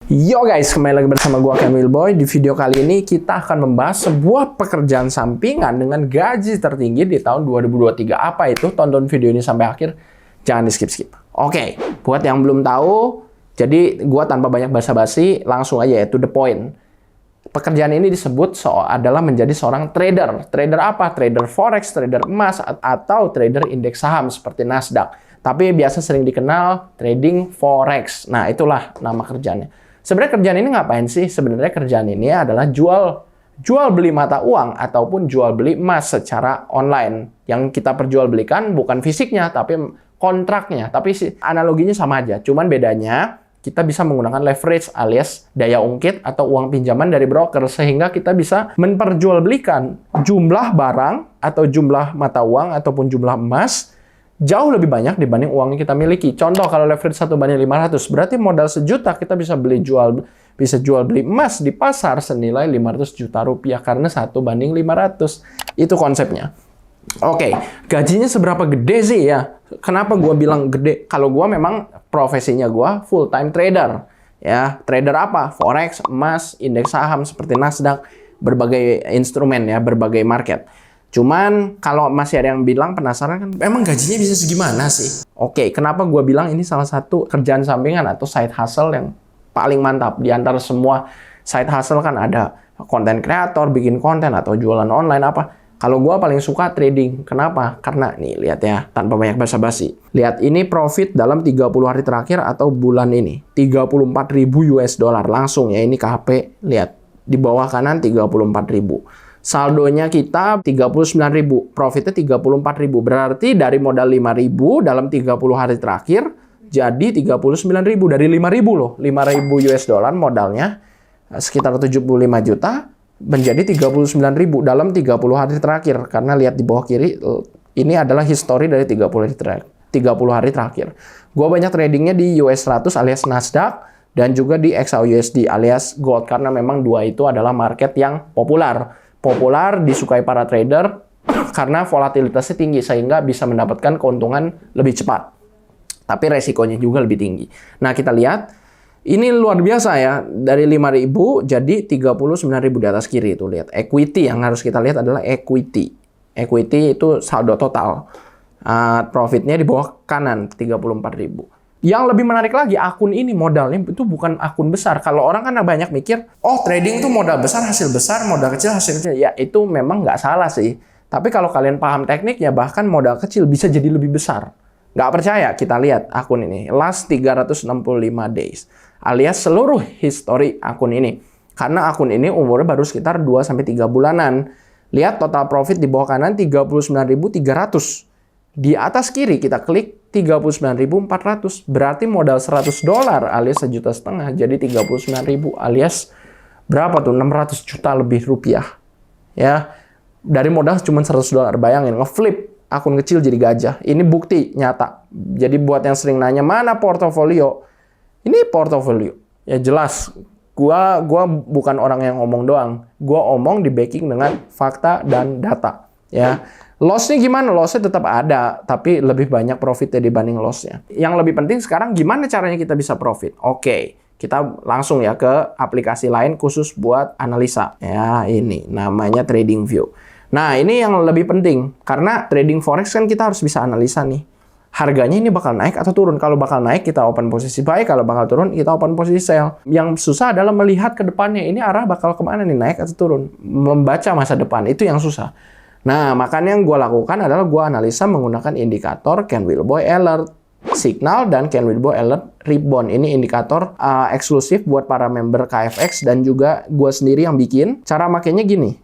Yo guys, kembali lagi bersama gua Ken Wilboy. Di video kali ini kita akan membahas sebuah pekerjaan sampingan dengan gaji tertinggi di tahun 2023. Apa itu? Tonton video ini sampai akhir, jangan di skip-skip. Oke, buat yang belum tahu, jadi gua tanpa banyak basa-basi, langsung aja to the point. Pekerjaan ini disebut adalah menjadi seorang trader. Trader apa? Trader forex, trader emas, atau trader indeks saham seperti Nasdaq. Tapi biasa sering dikenal trading forex. Nah, itulah nama kerjaannya. Sebenarnya kerjaan ini ngapain sih? Sebenarnya kerjaan ini adalah jual beli mata uang ataupun jual beli emas secara online. Yang kita perjualbelikan bukan fisiknya, tapi kontraknya. Tapi analoginya sama aja. Cuman bedanya kita bisa menggunakan leverage alias daya ungkit atau uang pinjaman dari broker sehingga kita bisa memperjualbelikan jumlah barang atau jumlah mata uang ataupun jumlah emas jauh lebih banyak dibanding uang yang kita miliki. Contoh, kalau leverage 1:500, berarti modal sejuta kita bisa jual beli emas di pasar senilai 500 juta rupiah karena 1:500. Itu konsepnya. Oke, gajinya seberapa gede sih ya? Kenapa gua bilang gede? Kalau gua memang profesinya gua full time trader. Ya, trader apa? Forex, emas, indeks saham seperti Nasdaq, berbagai instrumen ya, berbagai market. Cuman kalau masih ada yang bilang penasaran kan, emang gajinya bisa segimana sih? Oke, kenapa gue bilang ini salah satu kerjaan sampingan atau side hustle yang paling mantap. Di antara semua side hustle kan ada konten kreator, bikin konten atau jualan online apa. Kalau gue paling suka trading. Kenapa? Karena nih, lihat ya, tanpa banyak basa-basi. Lihat, ini profit dalam 30 hari terakhir atau bulan ini. 34.000 US dollar langsung ya, ini KHP. Lihat, di bawah kanan 34.000. Saldonya kita 39.000, profitnya 34.000. Berarti dari modal 5.000 dalam 30 hari terakhir jadi 39.000 dari 5.000 loh. 5.000 US dollar modalnya sekitar 75 juta menjadi 39.000 dalam 30 hari terakhir. Karena lihat di bawah kiri, ini adalah history dari 30 hari terakhir. Gua banyak tradingnya di US 100 alias Nasdaq dan juga di XAUUSD alias Gold karena memang dua itu adalah market yang populer, disukai para trader karena volatilitasnya tinggi sehingga bisa mendapatkan keuntungan lebih cepat. Tapi resikonya juga lebih tinggi. Nah, kita lihat ini luar biasa ya, dari 5.000 jadi 39.000 di atas kiri itu. Lihat, equity yang harus kita lihat adalah equity. Equity itu saldo total. Profitnya di bawah kanan 34.000. Yang lebih menarik lagi, akun ini modalnya itu bukan akun besar. Kalau orang kan banyak mikir, oh trading itu modal besar, hasil besar, modal kecil, hasil kecil. Ya itu memang nggak salah sih. Tapi kalau kalian paham tekniknya, bahkan modal kecil bisa jadi lebih besar. Nggak percaya? Kita lihat akun ini. Last 365 days. Alias seluruh history akun ini. Karena akun ini umurnya baru sekitar 2-3 bulanan. Lihat total profit di bawah kanan 39.300. Di atas kiri kita klik 39.400, berarti modal 100 dolar alias 1,5 juta jadi 39.000 alias berapa tuh? 600 juta lebih rupiah. Ya. Dari modal cuma 100 dolar. Bayangin, ngeflip akun kecil jadi gajah. Ini bukti nyata. Jadi buat yang sering nanya mana portofolio? Ini portofolio. Ya jelas, gua bukan orang yang ngomong doang. Gua omong di backing dengan fakta dan data. Ya. Loss-nya gimana? Loss-nya tetap ada, tapi lebih banyak profitnya dibanding loss-nya. Yang lebih penting sekarang gimana caranya kita bisa profit? Oke, kita langsung ya ke aplikasi lain khusus buat analisa. Ya, ini namanya TradingView. Nah, ini yang lebih penting. Karena trading forex kan kita harus bisa analisa nih. Harganya ini bakal naik atau turun. Kalau bakal naik, kita open posisi buy. Kalau bakal turun, kita open posisi sell. Yang susah adalah melihat ke depannya. Ini arah bakal kemana nih, naik atau turun. Membaca masa depan, itu yang susah. Nah, makanya yang gue lakukan adalah gue analisa menggunakan indikator Ken Wilboy Alert Signal dan Ken Wilboy Alert Rebound. Ini indikator eksklusif buat para member KFX dan juga gue sendiri yang bikin. Cara makainya gini,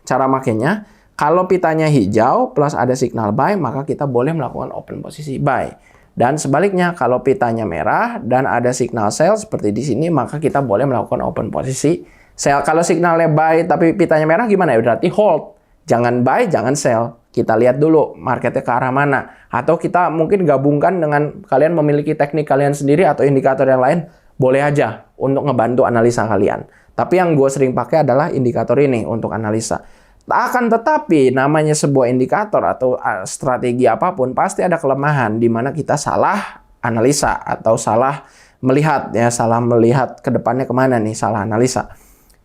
kalau pitanya hijau plus ada signal buy, maka kita boleh melakukan open posisi buy. Dan sebaliknya, kalau pitanya merah dan ada signal sell seperti di sini, maka kita boleh melakukan open posisi sell. Kalau signalnya buy tapi pitanya merah gimana ya? Berarti hold. Jangan buy, jangan sell. Kita lihat dulu marketnya ke arah mana. Atau kita mungkin gabungkan dengan kalian memiliki teknik kalian sendiri atau indikator yang lain. Boleh aja untuk ngebantu analisa kalian. Tapi yang gue sering pakai adalah indikator ini untuk analisa. Akan tetapi namanya sebuah indikator atau strategi apapun pasti ada kelemahan di mana kita salah analisa atau salah melihat ya, salah melihat ke depannya kemana nih, salah analisa.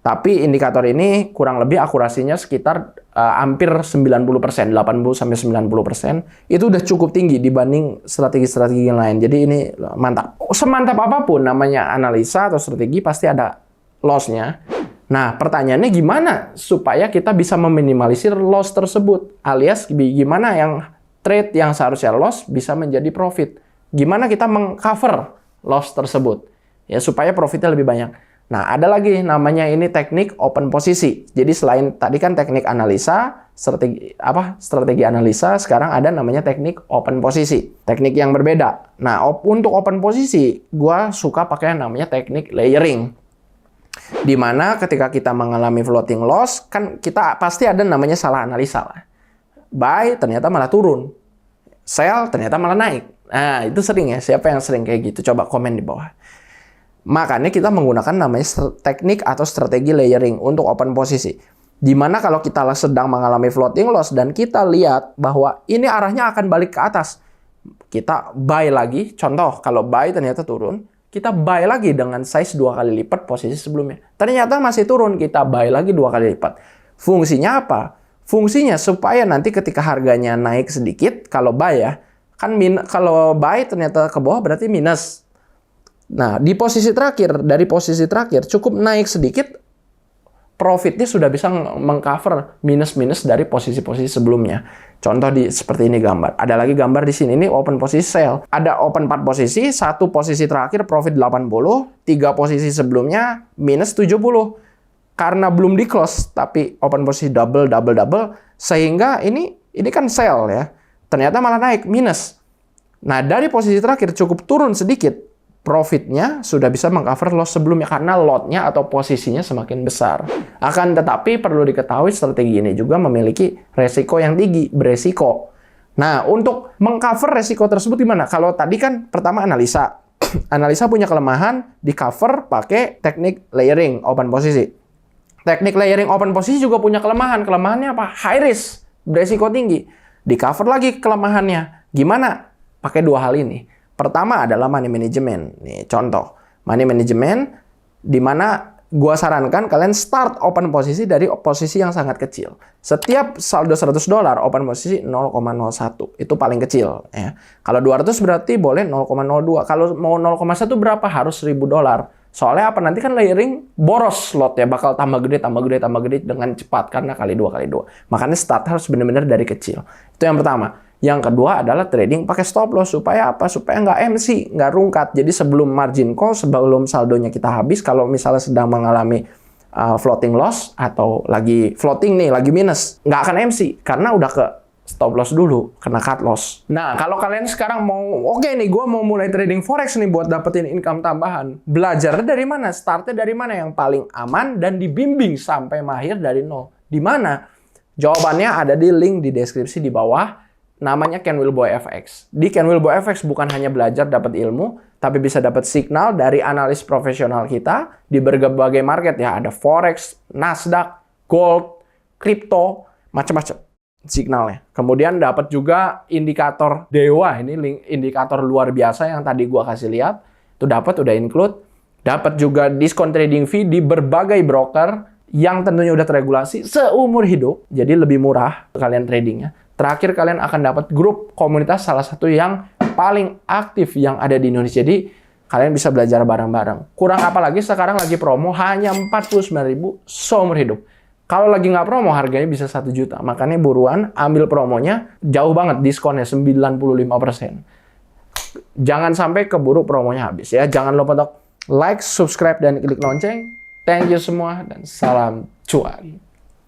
Tapi indikator ini kurang lebih akurasinya sekitar hampir 90%, 80-90%. Itu udah cukup tinggi dibanding strategi-strategi yang lain. Jadi ini mantap. Semantap apapun namanya analisa atau strategi pasti ada loss-nya. Nah, pertanyaannya gimana supaya kita bisa meminimalisir loss tersebut? Alias gimana yang trade yang seharusnya loss bisa menjadi profit? Gimana kita mengcover loss tersebut? Ya, supaya profitnya lebih banyak. Nah, ada lagi namanya ini teknik open posisi. Jadi selain tadi kan teknik analisa, strategi analisa, sekarang ada namanya teknik open posisi. Teknik yang berbeda. Nah, untuk open posisi, gua suka pakai yang namanya teknik layering. Di mana ketika kita mengalami floating loss, kan kita pasti ada namanya salah analisa lah. Buy ternyata malah turun. Sell ternyata malah naik. Nah, itu sering ya. Siapa yang sering kayak gitu? Coba komen di bawah. Makanya kita menggunakan namanya teknik atau strategi layering untuk open posisi. Dimana kalau kita sedang mengalami floating loss dan kita lihat bahwa ini arahnya akan balik ke atas. Kita buy lagi, contoh kalau buy ternyata turun, kita buy lagi dengan size 2 kali lipat posisi sebelumnya. Ternyata masih turun, kita buy lagi 2 kali lipat. Fungsinya apa? Fungsinya supaya nanti ketika harganya naik sedikit, kalau buy ya, kan kalau buy ternyata ke bawah berarti minus. Nah, dari posisi terakhir cukup naik sedikit, profitnya sudah bisa mengcover minus-minus dari posisi-posisi sebelumnya. Contoh seperti ini gambar. Ada lagi gambar di sini, ini open posisi sell. Ada open 4 posisi, 1 posisi terakhir profit 80, 3 posisi sebelumnya minus 70. Karena belum di close, tapi open posisi double, sehingga ini kan sell ya. Ternyata malah naik, minus. Nah, dari posisi terakhir cukup turun sedikit, profitnya sudah bisa mengcover loss sebelumnya karena lotnya atau posisinya semakin besar. Akan tetapi perlu diketahui strategi ini juga memiliki resiko yang tinggi, beresiko. Nah, untuk mengcover resiko tersebut gimana? Kalau tadi kan pertama analisa. Analisa punya kelemahan, di cover pakai teknik layering open posisi. Teknik layering open posisi juga punya kelemahan. Kelemahannya apa? High risk, beresiko tinggi. Di cover lagi kelemahannya. Gimana? Pakai 2 hal ini. Pertama adalah money management. Nih, contoh. Money management, di mana gua sarankan kalian start open posisi dari posisi yang sangat kecil. Setiap saldo $100, open posisi 0,01. Itu paling kecil. Ya. Kalau 200 berarti boleh 0,02. Kalau mau 0,1 berapa? Harus $1.000. Soalnya apa? Nanti kan layering boros slot ya. Bakal tambah gede dengan cepat. Karena kali 2. Makanya start harus benar-benar dari kecil. Itu yang pertama. Yang kedua adalah trading pakai stop loss. Supaya apa? Supaya nggak MC, nggak rungkat. Jadi sebelum margin call, sebelum saldonya kita habis, kalau misalnya sedang mengalami floating loss atau lagi floating nih, lagi minus, nggak akan MC. Karena udah ke stop loss dulu, kena cut loss. Nah, kalau kalian sekarang mau, oke nih, gue mau mulai trading forex nih buat dapetin income tambahan. Belajarnya dari mana? Startnya dari mana yang paling aman dan dibimbing sampai mahir dari nol? Di mana? Jawabannya ada di link di deskripsi di bawah. Namanya Ken Wilboy FX. Di Ken Wilboy FX bukan hanya belajar dapat ilmu, tapi bisa dapat signal dari analis profesional kita di berbagai market ya. Ada forex, Nasdaq, gold, crypto, macam-macam signalnya. Kemudian dapat juga indikator dewa, ini link indikator luar biasa yang tadi gua kasih lihat. Itu dapat, udah include. Dapat juga diskon trading fee di berbagai broker yang tentunya udah teregulasi seumur hidup. Jadi lebih murah kalian tradingnya. Terakhir kalian akan dapat grup komunitas salah satu yang paling aktif yang ada di Indonesia. Jadi kalian bisa belajar bareng-bareng. Kurang apa lagi sekarang lagi promo hanya 49.000 seumur hidup. Kalau lagi nggak promo harganya bisa 1 juta. Makanya buruan ambil promonya, jauh banget diskonnya 95%. Jangan sampai keburu promonya habis ya. Jangan lupa untuk like, subscribe dan klik lonceng. Thank you semua dan salam cuan.